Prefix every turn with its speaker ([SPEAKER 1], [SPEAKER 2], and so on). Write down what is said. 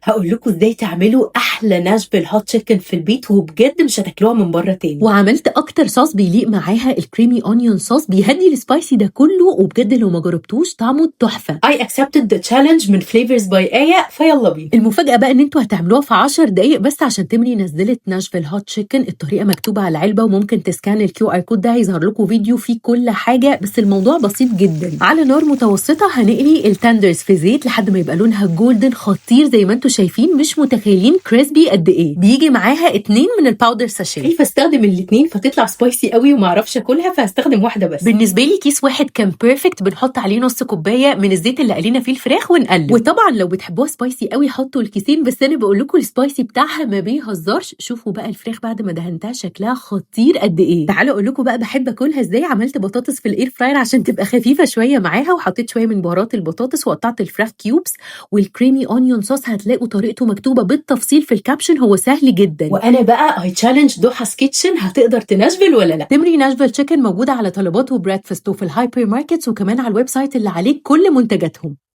[SPEAKER 1] هقول لكم ازاي تعملوا احلى ناشفيل هوت تشيكن في البيت، وبجد مش هتاكلوها من بره تاني.
[SPEAKER 2] وعملت اكتر صوص بيليق معاها، الكريمي اونيون صوص، بيهدي السبايسي ده كله، وبجد لو ما جربتوش طعمه تحفه.
[SPEAKER 1] I accepted the challenge من Flavors by آية، فيلا بينا.
[SPEAKER 2] المفاجاه بقى ان انتوا هتعملوها في 10 دقايق بس، عشان تمري نزلت ناشفيل هوت تشيكن. الطريقه مكتوبه على العلبه، وممكن تسكان الكيو ار كود ده هيظهر لكم فيديو فيه كل حاجه، بس الموضوع بسيط جدا. على نار متوسطه هنقلي التندرز في زيت لحد ما يبقى لونها جولدن خطير زي ما انتوا شايفين، مش متخيلين كريسبي قد ايه. بيجي معاها 2 من الباودر ساشيه.
[SPEAKER 1] خايفه استخدم الاثنين فتطلع سبايسي قوي وما اعرفش اكلها، فهستخدم واحده بس.
[SPEAKER 2] بالنسبه لي كيس واحد كان بيرفكت. بنحط عليه نص كوبايه من الزيت اللي قلينا فيه الفراخ ونقلب. وطبعا لو بتحبوها سبايسي قوي حطوا الكيسين، بس انا بقول لكم السبايسي بتاعها ما بيهزرش. شوفوا بقى الفراخ بعد ما دهنتها شكلها خطير قد ايه. تعالوا اقول لكم بقى بحب اكلها ازاي. عملت بطاطس في الاير فراير عشان تبقى خفيفه شويه معاها، وحطيت شويه من بهارات البطاطس، وقطعت الفراخ كيوبس. والكريمي اونيون صوص هتلاقوا طريقته مكتوبه بالتفصيل في الكابشن، هو سهل جدا.
[SPEAKER 1] وانا بقى اي تشالنج ضحى كيتشن، هتقدر تناشفل ولا لا؟
[SPEAKER 2] تمري ناشفيل تشيكن موجوده على طلبات وبريكفاست وفي الهايبر ماركتس، وكمان على الويب سايت اللي عليه كل منتجاتهم.